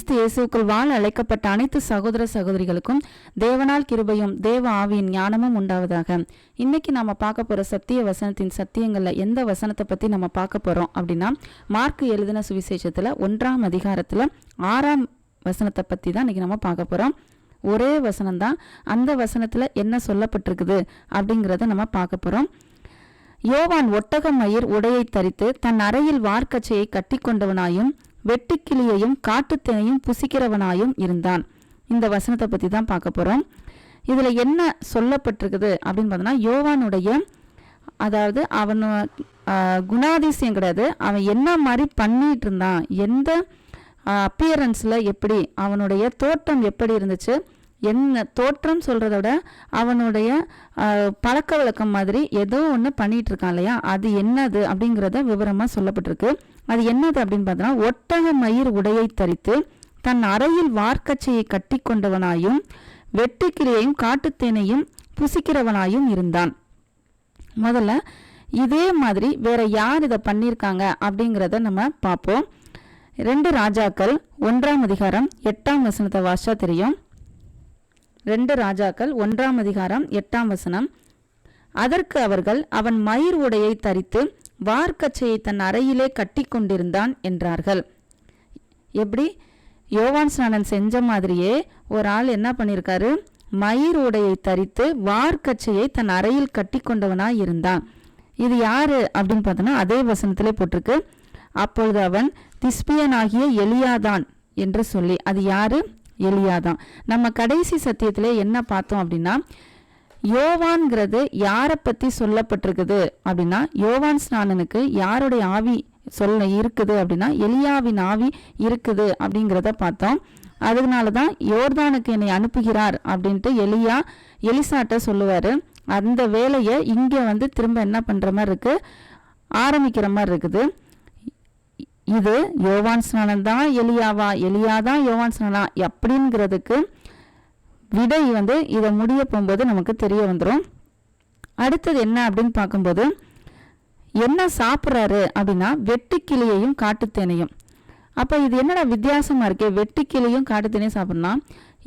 கிறிஸ்து இயேசுக்குள் வாழ அழைக்கப்பட்ட அனைத்து சகோதர சகோதரிகளுக்கும் தேவனால் கிருபையும் தேவ ஆவியின் ஞானமும் உண்டாவதாக. இன்னைக்கு நாம பார்க்க போற சத்திய வசனத்தின் சத்தியங்கள்ல எந்த வசனத்தை பத்தி நம்ம பார்க்க போறோம் அப்படின்னா, மார்க் எழுதின சுவிசேஷத்துல 1ஆம் அதிகாரத்துல 6ஆம் வசனத்தை பத்தி தான் இன்னைக்கு நம்ம பார்க்க போறோம். ஒரே வசனம் தான், அந்த வசனத்துல என்ன சொல்லப்பட்டிருக்குது அப்படிங்கிறத நம்ம பார்க்க போறோம். யோவான் ஒட்டக மயிர் உடையை தரித்து தன் அறையில் வார்க்கச்சையை கட்டி கொண்டவனாயும் வெட்டுக்கிளியையும் காட்டுத்தேனையும் புசிக்கிறவனாயும் இருந்தான். இந்த வசனத்தை பத்தி தான் பார்க்க போறோம். இதுல என்ன சொல்லப்பட்டிருக்குது அப்படின்னு பார்த்தோம்னா, யோவானுடைய அதாவது அவன் குணாதிசயம் கிடையாது, அவன் என்ன மாதிரி பண்ணிட்டு இருந்தான், எந்த அப்பியரன்ஸ்ல எப்படி, அவனுடைய தோற்றம் எப்படி இருந்துச்சு, என்ன தோற்றம் சொல்றத விட அவனுடைய பழக்க வழக்கம் மாதிரி ஏதோ ஒன்று பண்ணிட்டு இருக்கான் இல்லையா, அது என்னது அப்படிங்கிறத விவரமா சொல்லப்பட்டிருக்கு. அது என்னது அப்படின்னு பார்த்தோம்னா, ஒட்டக மயிர் உடையை தரித்து தன் அறையில் வார்க்கச்சையை கட்டி கொண்டவனாயும் வெட்டுக்கிளியையும் காட்டுத்தேனையும் புசிக்கிறவனாயும் இருந்தான். முதல்ல இதே மாதிரி வேற யார் இதை பண்ணியிருக்காங்க அப்படிங்கிறத நம்ம பார்ப்போம். 2 ராஜாக்கள் 1ஆம் அதிகாரம் 8ஆம் வசனத்தை வாசிச்சா தெரியும். 2 ராஜாக்கள் 1ஆம் அதிகாரம் 8ஆம் வசனம். அதற்கு அவர்கள், அவன் மயிர் உடையை தரித்து வார்க்கச்சையை தன் அறையிலே கட்டி கொண்டிருந்தான் என்றார்கள். எப்படி யோவான் ஸ்நானன் செஞ்ச மாதிரியே ஒரு ஆள் என்ன பண்ணியிருக்காரு, மயிர் உடையை தரித்து வார்க்கச்சையை தன் அறையில் கட்டி கொண்டவனாய் இருந்தான். இது யாரு அப்படின்னு பார்த்தோன்னா அதே வசனத்திலே போட்டிருக்கு. அப்பொழுது அவன் திஸ்பியனாகிய எலியாதான் என்று சொல்லி, அது யாரு, எலியாதான். நம்ம கடைசி சத்தியத்திலே என்ன பார்த்தோம் அப்படின்னா, யோவான்கிறது யாரை பத்தி சொல்லப்பட்டிருக்குது அப்படின்னா, யோவான் ஸ்நானனுக்கு யாருடைய ஆவி சொல்ல இருக்குது அப்படின்னா, எலியாவின் ஆவி இருக்குது அப்படிங்கிறத பார்த்தோம். அதனாலதான் யோர்தானுக்கு என்னை அனுப்புகிறார் அப்படின்ட்டு எலிசாட்ட சொல்லுவாரு. அந்த வேலையை இங்க திரும்ப என்ன பண்ற மாதிரி இருக்கு, ஆரம்பிக்கிற மாதிரி இருக்குது. இது யோவான் ஸ்நானன் தான் எலியாவா, எலியாதான் யோவான் ஸ்நானா அப்படிங்கிறதுக்கு விடை இதை முடிய போகும்போது நமக்கு தெரிய வந்துடும். அடுத்தது என்ன அப்படின்னு பார்க்கும்போது, என்ன சாப்பிட்றாரு அப்படின்னா வெட்டுக்கிளியையும் காட்டுத்தேனையும். அப்போ இது என்னடா வித்தியாசமா இருக்கே, வெட்டுக்கிளியும் காட்டுத்தேனையும் சாப்பிட்லாம்,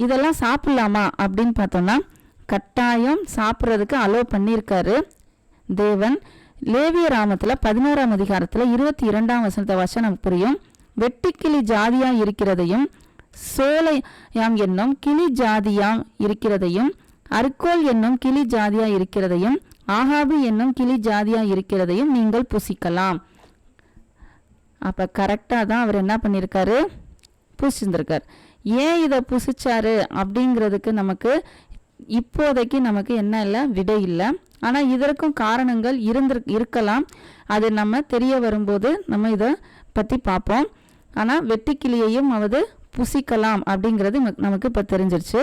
இதெல்லாம் சாப்பிடலாமா அப்படின்னு பார்த்தோம்னா, கட்டாயம் சாப்பிட்றதுக்கு அலோ பண்ணியிருக்காரு தேவன். லேவிய ராமத்துல 11ஆம் அதிகாரத்துல 22ஆம் வசனத்தை வாசிச்சா நமக்கு புரியும். வெட்டுக்கிளி ஜாதியா இருக்கிறதையும் சோலையாம் என்னும் கிளி ஜாதியாம் இருக்கிறதையும் அர்கோல் என்னும் கிளி ஜாதியா இருக்கிறதையும் ஆகாபு என்னும் கிளி ஜாதியா இருக்கிறதையும் நீங்கள் புசிக்கலாம். அப்ப கரெக்டா தான் அவர் என்ன பண்ணியிருக்காரு, புசிச்சிருந்திருக்கார். ஏன் இதை புசிச்சாரு அப்படிங்கிறதுக்கு நமக்கு இப்போதைக்கு நமக்கு என்ன இல்லை, விடை இல்லை. ஆனா இதற்கும் காரணங்கள் இருக்கலாம். அது நம்ம தெரிய வரும்போது நம்ம இதை பத்தி பார்ப்போம். ஆனா வெட்டுக்கிளியையும் அவர் புசிக்கலாம் அப்படிங்கிறது நமக்கு இப்ப தெரிஞ்சிருச்சு.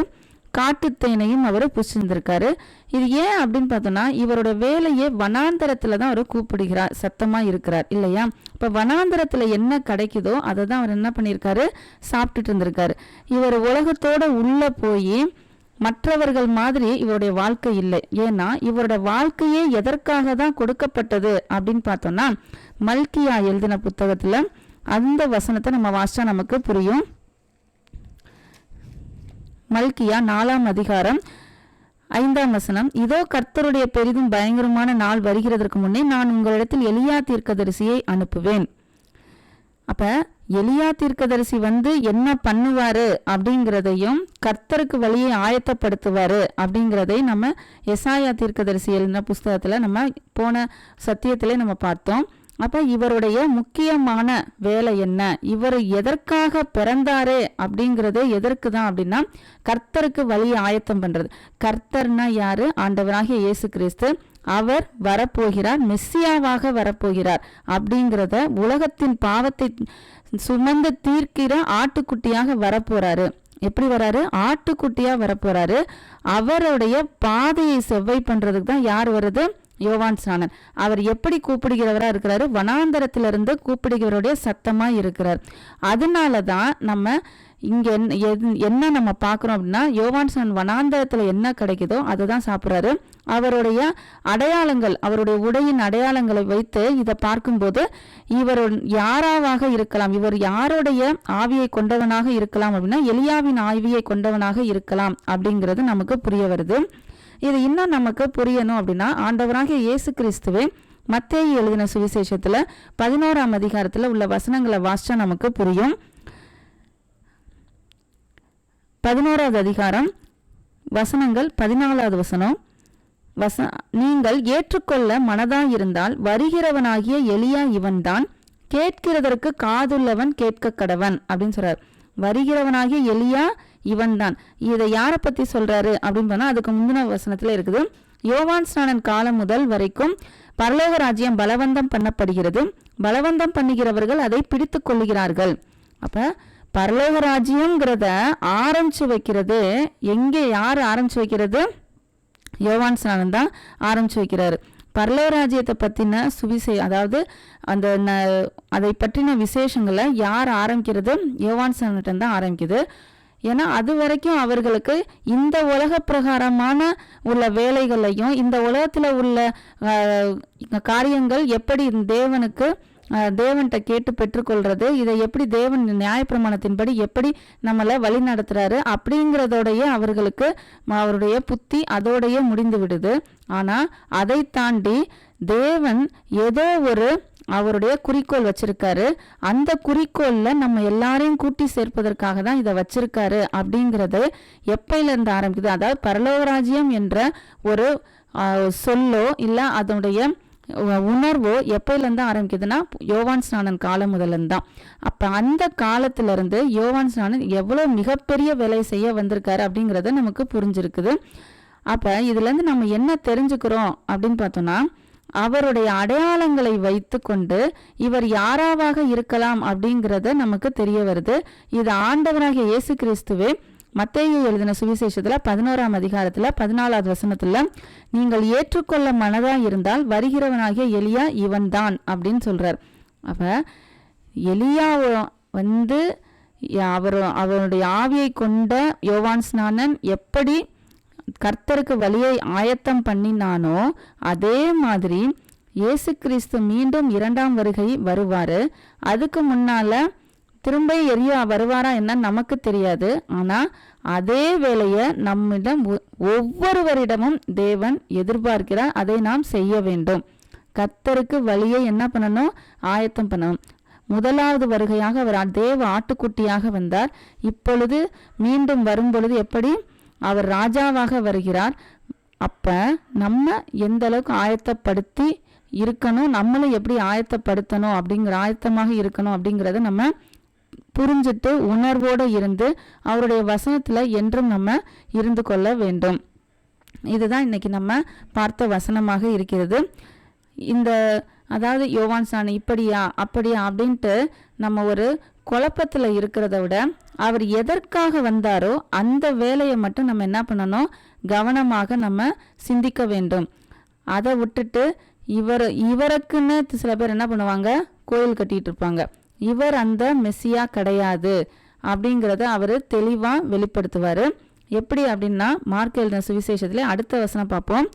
காட்டுத்தேனையும் அவர் புசிச்சிருந்திருக்காரு. இது ஏன் அப்படின்னு பார்த்தோம்னா, இவரோட வேலையே வனாந்தரத்துல தான் அவர் கூப்பிடுகிறார், சத்தமா இருக்கிறார் இல்லையா. இப்ப வனாந்தரத்துல என்ன கிடைக்குதோ அதை தான் அவர் என்ன பண்ணியிருக்காரு, சாப்பிட்டுட்டு இருந்திருக்காரு. இவர் உலகத்தோட உள்ள போய் மற்றவர்கள் மாதிரி இவருடைய வாழ்க்கை இல்லை. ஏன்னா இவரோட வாழ்க்கையே எதற்காக தான் கொடுக்கப்பட்டது அப்படின்னு பார்த்தோம்னா, மல்கியா எழுதின புத்தகத்துல அந்த வசனத்தை நம்ம வாசிச்சா நமக்கு புரியும். மல்கியா 4ஆம் அதிகாரம் 5ஆம் வசனம். இதோ கர்த்தருடைய பெரிதும் பயங்கரமான நாள் வருகிறதற்கு முன்னே நான் உங்களிடத்தில் எலியா தீர்க்கதரிசியை அனுப்புவேன். அப்ப எலியா தீர்க்கதரிசி என்ன பண்ணுவாரு அப்படிங்கிறதையும் கர்த்தருக்கு வழியை ஆயத்தப்படுத்துவாரு அப்படிங்கிறதை நம்ம எசாயா தீர்க்கதரிசி எழுதின புஸ்தகத்துல நம்ம போன சத்தியத்திலே நம்ம பார்த்தோம். அப்ப இவருடைய முக்கியமான வேலை என்ன, இவர் எதற்காக பிறந்தாரு அப்படிங்கிறது எதற்கு தான் அப்படின்னா, கர்த்தருக்கு வழியை ஆயத்தம் பண்றது. கர்த்தர்னா யாரு, ஆண்டவராகிய இயேசு கிறிஸ்து. அவர் வரப்போகிறார், மெஸ்ஸியாவாக வரப்போகிறார் அப்படிங்கிறத, உலகத்தின் பாவத்தை சுமந்து தீர்க்கிற ஆட்டுக்குட்டியாக வரப்போறாரு. எப்படி வராரு, ஆட்டுக்குட்டியா வரப்போறாரு. அவருடைய பாதையை செவ்வாய் பண்றதுக்கு தான் யார் வருது, யோவான் ஸ்நானன். அவர் எப்படி கூப்பிடுகிறவரா இருக்கிறாரு? வனாந்தரத்திலிருந்து கூப்பிடுகிறவருடைய சத்தமா இருக்கிறார். அதனாலதான் நம்ம இங்க என்ன நம்ம பார்க்குறோம் அப்படின்னா, யோவான் ஸ்நானன் வனாந்தரத்துல என்ன கிடைக்குதோ அதை தான் சாப்பிட்றாரு. அவருடைய அடையாளங்கள், அவருடைய உடையின் அடையாளங்களை வைத்து இதை பார்க்கும்போது இவர் யாராவாக இருக்கலாம், இவர் யாருடைய ஆவியை கொண்டவனாக இருக்கலாம் அப்படின்னா எலியாவின் ஆவியை கொண்டவனாக இருக்கலாம் அப்படிங்கிறது நமக்கு புரிய வருது. இது இன்னும் நமக்கு புரியணும் அப்படின்னா ஆண்டவராகிய இயேசு கிறிஸ்துவே மத்தேயு எழுதின சுவிசேஷத்துல 11ஆம் அதிகாரத்துல உள்ள வசனங்களை வாசிச்சா நமக்கு புரியும். 11வது அதிகாரம் வசனங்கள் 14வது வசனம். நீங்கள் ஏற்றுக்கொள்ள மனதாயிருந்தால் வருகிறவனாகிய எலியா இவன்தான், கேட்கிறதற்கு காதுள்ளவன் கேட்க கடவன் அப்படின்னு சொல்றார். வருகிறவனாகிய எலியா இவன்தான். இதை யாரை பத்தி சொல்றாரு அப்படின்னு சொன்னா அதுக்கு முந்தின வசனத்துல இருக்குது. யோவான் ஸ்நானன் காலம் முதல் வரைக்கும் பரலோக ராஜ்யம் பலவந்தம் பண்ணப்படுகிறது, பலவந்தம் பண்ணுகிறவர்கள் அதை பிடித்து கொள்ளுகிறார்கள். அப்ப பரலோக ராஜ்யம்ங்கிறத ஆரம்பிச்சு வைக்கிறது எங்கே, யார் ஆரம்பிச்சு வைக்கிறது? யோவான் ஸ்நானன் தான் ஆரம்பிச்சு வைக்கிறாரு. பரலோக ராஜ்யத்தை பற்றின அதாவது அந்த அதை பற்றின விசேஷங்களை யார் ஆரம்பிக்கிறது? யோவான் ஸ்நானன் தான் ஆரம்பிக்குது. ஏன்னா அது வரைக்கும் அவர்களுக்கு இந்த உலக பிரகாரமான உள்ள வேலைகளையும் இந்த உலகத்தில் உள்ள காரியங்கள் எப்படி தேவன்கிட்ட கேட்டு பெற்றுக்கொள்றது, இதை எப்படி தேவன் நியாயப்பிரமாணத்தின்படி எப்படி நம்மளை வழி நடத்துறாரு அப்படிங்கிறதோடைய அவர்களுக்கு அவருடைய புத்தி அதோடைய முடிந்து விடுது. ஆனா அதை தாண்டி தேவன் ஏதோ ஒரு அவருடைய குறிக்கோள் வச்சிருக்காரு. அந்த குறிக்கோள்ல நம்ம எல்லாரையும் கூட்டி சேர்ப்பதற்காக தான் இதை வச்சிருக்காரு அப்படிங்கிறது எப்பையில இருந்து ஆரம்பிக்குது? அதாவது பரலோகராஜ்யம் என்ற ஒரு சொல்லோ இல்ல அதனுடைய உணர்வோ எப்பயிலேருந்து ஆரம்பிக்குதுன்னா யோவான் ஸ்நானன் காலம் முதல்தான். அப்போ அந்த காலத்திலிருந்து யோவான் ஸ்நானன் எவ்வளோ மிகப்பெரிய வேலையை செய்ய வந்திருக்காரு அப்படிங்கிறத நமக்கு புரிஞ்சிருக்குது. அப்போ இதுலேருந்து நம்ம என்ன தெரிஞ்சுக்கிறோம் அப்படின்னு பார்த்தோம்னா, அவருடைய அடையாளங்களை வைத்து கொண்டு இவர் யாராவாக இருக்கலாம் அப்படிங்கிறத நமக்கு தெரிய வருது. இது ஆண்டவராகிய இயேசு கிறிஸ்துவே மத்தேயு எழுதின சுவிசேஷத்துல 11ஆம் அதிகாரத்துல 14வது வசனத்துல நீங்கள் ஏற்றுக்கொள்ள மனதா இருந்தால் வருகிறவனாகிய எலியா இவன் தான் அப்படின்னு சொல்றார். அப்ப எலியா அவருடைய ஆவியை கொண்ட யோவான் ஸ்நானன் எப்படி கர்த்தருக்கு வழியை ஆயத்தம் பண்ணினானோ அதே மாதிரி இயேசு கிறிஸ்து மீண்டும் 2ஆம் வருகை வருவாரு. அதுக்கு முன்னால திரும்ப எலியா வருவாரா என்ன நமக்கு தெரியாது. ஆனா அதே வேலையை நம்மிடம் ஒவ்வொருவரிடமும் தேவன் எதிர்பார்க்கிறார். அதை நாம் செய்ய வேண்டும். கர்த்தருக்கு வழியை என்ன பண்ணணும்? ஆயத்தம் பண்ணணும். முதலாவது வருகையாக அவர் தேவ ஆட்டுக்குட்டியாக வந்தார். இப்பொழுது மீண்டும் வரும் பொழுது எப்படி அவர் ராஜாவாக வருகிறார். அப்ப நம்ம எந்த அளவுக்கு ஆயத்தப்படுத்தி இருக்கணும், நம்மளும் எப்படி ஆயத்தப்படுத்தணும் ஆயத்தமாக இருக்கணும் அப்படிங்கிறத நம்ம புரிஞ்சுட்டு உணர்வோடு இருந்து அவருடைய வசனத்துல என்றும் நம்ம இருந்து கொள்ள வேண்டும். இதுதான் இன்னைக்கு நம்ம பார்த்த வசனமாக இருக்கிறது. அதாவது யோவான் ஸ்நானன் இப்படியா அப்படியா அப்படின்ட்டு நம்ம ஒரு குழப்பத்துல இருக்கிறத விட அவர் எதற்காக வந்தாரோ அந்த வேலையை மட்டும் நம்ம என்ன பண்ணணும்? கவனமாக நம்ம சிந்திக்க வேண்டும். அதை விட்டுட்டு இவருக்குன்னு சில பேர் என்ன பண்ணுவாங்க? கோயில் கட்டிட்டு இருப்பாங்க. இவர் அந்த மெஸ்ஸியா கிடையாது அப்படிங்கிறத அவர் தெளிவாக வெளிப்படுத்துவார். எப்படி அப்படின்னா மார்க் எழுதின சுவிசேஷத்துல அடுத்த வசனம் பார்ப்போம்.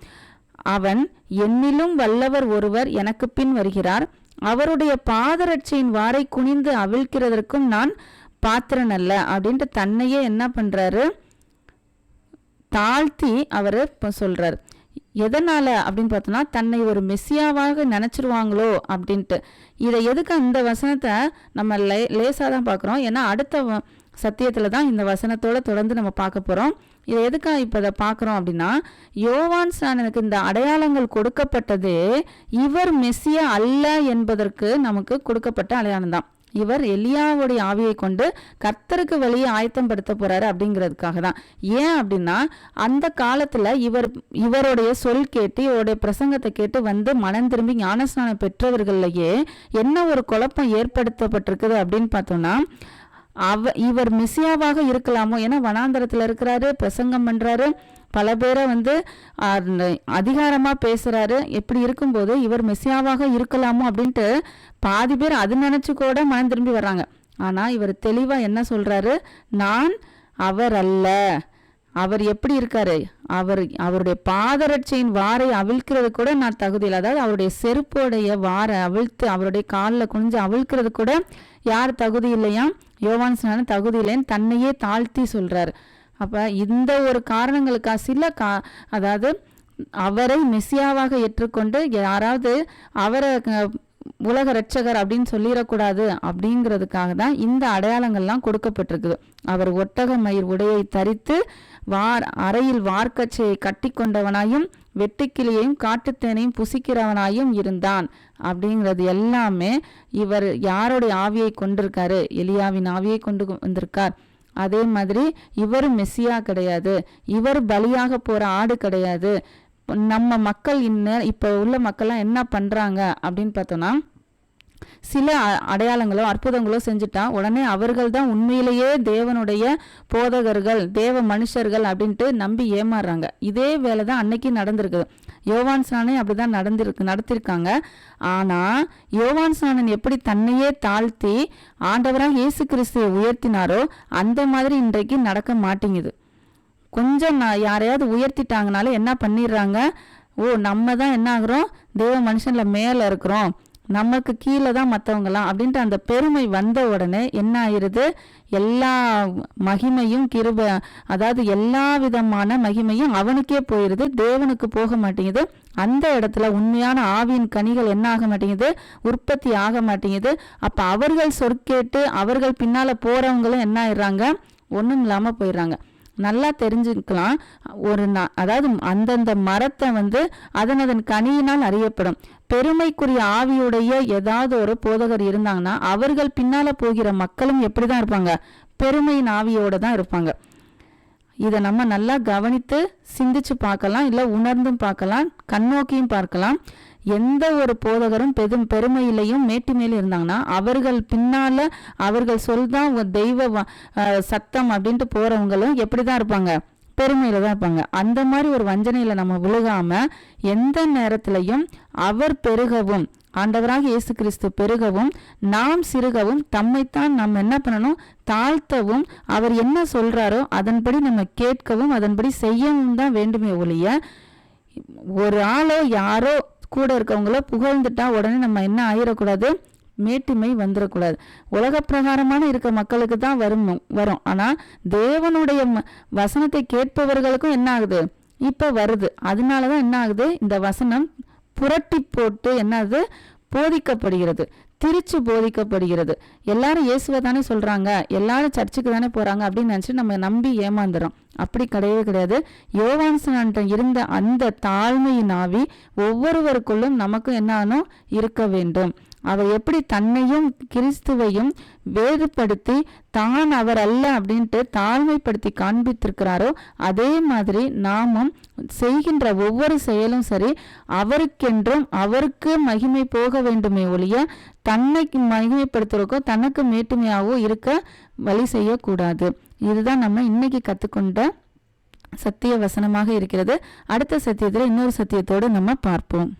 அவன் என்னிலும் வல்லவர் ஒருவர் எனக்கு பின் வருகிறார், அவருடைய பாதரட்சையின் வாரை குனிந்து அவிழ்க்கிறதற்கும் நான் பாத்திரன் அல்ல அப்படின்ட்டு தன்னையே என்ன பண்றாரு? தாழ்த்தி அவர் சொல்றாரு. எதனால அப்படின்னு பார்த்தோம்னா தன்னை ஒரு மெஸ்ஸியாவாக நினைச்சிருவாங்களோ அப்படின்ட்டு. இதை எதுக்கு அந்த வசனத்தை நம்ம லேசாக தான் பார்க்குறோம். ஏன்னா அடுத்த சத்தியத்தில் தான் இந்த வசனத்தோட தொடர்ந்து நம்ம பார்க்க போகிறோம். இதை எதுக்காக இப்போ இதை பார்க்குறோம் அப்படின்னா, யோவான் ஸ்நானனுக்கு இந்த அடையாளங்கள் கொடுக்கப்பட்டது இவர் மெஸ்ஸியா அல்ல என்பதற்கு நமக்கு கொடுக்கப்பட்ட அடையாளம் தான். இவர் எலியாவுடைய ஆவியை கொண்டு கர்த்தருக்கு வழியை ஆயத்தம் படுத்த போறாரு அப்படிங்கிறதுக்காக தான். ஏன் அப்படின்னா அந்த காலத்துல இவருடைய சொல் கேட்டு இவருடைய பிரசங்கத்தை கேட்டு வந்து மனம் திரும்பி ஞானஸ்நானம் பெற்றவர்களையே என்ன ஒரு குழப்பம் ஏற்படுத்தப்பட்டிருக்குது அப்படின்னு பார்த்தோம்னா, இவர் மெசியாவாக இருக்கலாமோ? ஏன்னா வனாந்தரத்துல இருக்கிறாரு, பிரசங்கம் பண்றாரு, பல பேரை அதிகாரமா பேசுறாரு. எப்படி இருக்கும்போது இவர் மெசியாவாக இருக்கலாமோ அப்படின்ட்டு பாதி பேர் அது நினைச்சு கூட மனம் திரும்பி வர்றாங்க. ஆனா இவர் தெளிவா என்ன சொல்றாரு? நான் அவர் அல்ல. அவர் எப்படி இருக்காரு? அவருடைய பாதரட்சையின் வாரை அவிழ்க்கிறது கூட நான் தகுதியில், அதாவது அவருடைய செருப்போடைய வாரை அவிழ்த்து அவருடைய காலில் குனிஞ்சு அவிழ்க்கிறது கூட யார் தகுதி இல்லையா? யோவான் ஸ்நானன் தகுதி இல்லைன்னு தன்னையே தாழ்த்தி சொல்றாரு. அப்ப இந்த ஒரு காரணங்களுக்காக அதாவது அவரை மெசியாவாக ஏற்றுக்கொண்டு யாராவது அவரை உலக இரட்சகர் அப்படின்னு சொல்லிடக்கூடாது அப்படிங்கிறதுக்காக தான் இந்த அடையாளங்கள்லாம் கொடுக்கப்பட்டிருக்குது. அவர் ஒட்டக மயிர் உடையை தரித்து அறையில் வார்க்கச்சையை கட்டி கொண்டவனாயும் வெட்டுக்கிளியையும் காட்டுத்தேனையும் புசிக்கிறவனாயும் இருந்தான் அப்படிங்கிறது எல்லாமே இவர் யாருடைய ஆவியை கொண்டிருக்காரு? எலியாவின் ஆவியை கொண்டு வந்திருக்கார். அதே மாதிரி இவர் மெசியா கிடையாது, இவர் பலியாக போற ஆடு கிடையாது. நம்ம மக்கள் இப்போ உள்ள மக்கள்லாம் என்ன பண்றாங்க அப்படின்னு பார்த்தோம்னா, சில அடையாளங்களோ அற்புதங்களோ செஞ்சுட்டா உடனே அவர்கள் தான் உண்மையிலேயே தேவனுடைய போதகர்கள், தேவ மனுஷர்கள் அப்படின்ட்டு நம்பி ஏமாறுறாங்க. இதே வேலை தான் அன்னைக்கு நடந்திருக்குது. யோவான் ஸ்நானன் அப்படிதான் நடத்திருக்காங்க. ஆனா யோவான் ஸ்நானன் எப்படி தன்னையே தாழ்த்தி ஆண்டவராக இயேசு கிறிஸ்துவை உயர்த்தினாரோ அந்த மாதிரி இன்றைக்கு நடக்க மாட்டேங்குது. கொஞ்சம் யாரையாவது உயர்த்திட்டாங்கனால என்ன பண்ணிடுறாங்க? நம்ம தான் என்ன ஆகுறோம்? தேவ மனுஷன்ல மேல இருக்கிறோம், நமக்கு கீழே தான் மற்றவங்களாம் அப்படின்ட்டு அந்த பெருமை வந்த உடனே என்ன ஆயிருது? எல்லா மகிமையும் அதாவது எல்லா விதமான மகிமையும் அவனுக்கே போயிருது, தேவனுக்கு போக மாட்டேங்குது. அந்த இடத்துல உண்மையான ஆவியின் கனிகள் என்ன ஆக மாட்டேங்குது? உற்பத்தி ஆக மாட்டேங்குது. அப்ப அவர்கள் சொற்கேட்டு அவர்கள் பின்னால போறவங்களும் என்ன ஆயிடுறாங்க? ஒண்ணும் இல்லாம போயிடுறாங்க. நல்லா தெரிஞ்சுக்கலாம். அதாவது அந்தந்த மரத்தை அதன் கனியினால் அறியப்படும். பெருமைக்குரிய ஆவியுடைய ஏதாவது ஒரு போதகர் இருந்தாங்கன்னா அவர்கள் பின்னால போகிற மக்களும் எப்படிதான் இருப்பாங்க? பெருமையின் ஆவியோட தான் இருப்பாங்க. இதை நம்ம நல்லா கவனித்து சிந்திச்சு பார்க்கலாம், இல்லை உணர்ந்தும் பார்க்கலாம், கண்ணோக்கியும் பார்க்கலாம். எந்த ஒரு போதகரும் பெருமையிலையும் மேட்டிமையிலும் இருந்தாங்கன்னா அவர்கள் பின்னால அவர்கள் சொல்தான் தெய்வ சத்தம் அப்படின்ட்டு போறவங்களும் எப்படிதான் இருப்பாங்க? பெருமையில தான் இருப்பாங்க. அந்த மாதிரி ஒரு வஞ்சனையில நம்ம விழுகாம எந்த நேரத்திலையும் அவர் பெருகவும், ஆண்டவராக இயேசு கிறிஸ்து பெருகவும் நாம் சிறுகவும் தம்மைத்தான் நம்ம என்ன பண்ணணும்? தாழ்த்தவும், அவர் என்ன சொல்றாரோ அதன்படி நம்ம கேட்கவும் அதன்படி செய்யவும் தான் வேண்டுமே ஒழிய ஒரு ஆளோ யாரோ கூட இருக்கவங்களோ புகழ்ந்துட்டா உடனே நம்ம என்ன ஆயிடக்கூடாது? மேட்டிமை வந்துடக்கூடாது. உலக பிரகாரமான இருக்க மக்களுக்கு தான் வரும். ஆனா தேவனுடைய வசனத்தை கேட்பவர்களுக்கும் என்ன ஆகுது? இப்ப வருது. அதனாலதான் என்ன ஆகுது? இந்த வசனம் புரட்டி போட்டு என்னது போதிக்கப்படுகிறது, திரிச்சு போதிக்கப்படுகிறது. எல்லாரும் இயேசுவை தானே சொல்றாங்க, எல்லாரும் சர்ச்சுக்கு தானே போறாங்க அப்படின்னு நினைச்சு நம்ம நம்பி ஏமாந்துறோம். அப்படி கிடையவே கிடையாது. யோவான் ஸ்நானன் இருந்த அந்த தாழ்மையின் ஆவி ஒவ்வொருவருக்குள்ளும் நமக்கும் என்ன ஆகணும்? இருக்க வேண்டும். அவர் எப்படி தன்னையும் கிறிஸ்துவையும் வேறுபடுத்தி தான் அவர் அல்ல அப்படின்ட்டு தாழ்மைப்படுத்தி காண்பித்திருக்கிறாரோ அதே மாதிரி நாமும் செய்கின்ற ஒவ்வொரு செயலும் சரி அவருக்கென்றும் அவருக்கு மகிமை போக வேண்டுமே ஒழிய தன்னை மகிமைப்படுத்துறக்கோ தனக்கு மேட்டுமையாவோ இருக்க வழி செய்யக்கூடாது. இதுதான் நம்ம இன்னைக்கு கற்றுக்கொண்ட சத்திய வசனமாக இருக்கிறது. அடுத்த சத்தியத்தில் இன்னொரு சத்தியத்தோடு நம்ம பார்ப்போம்.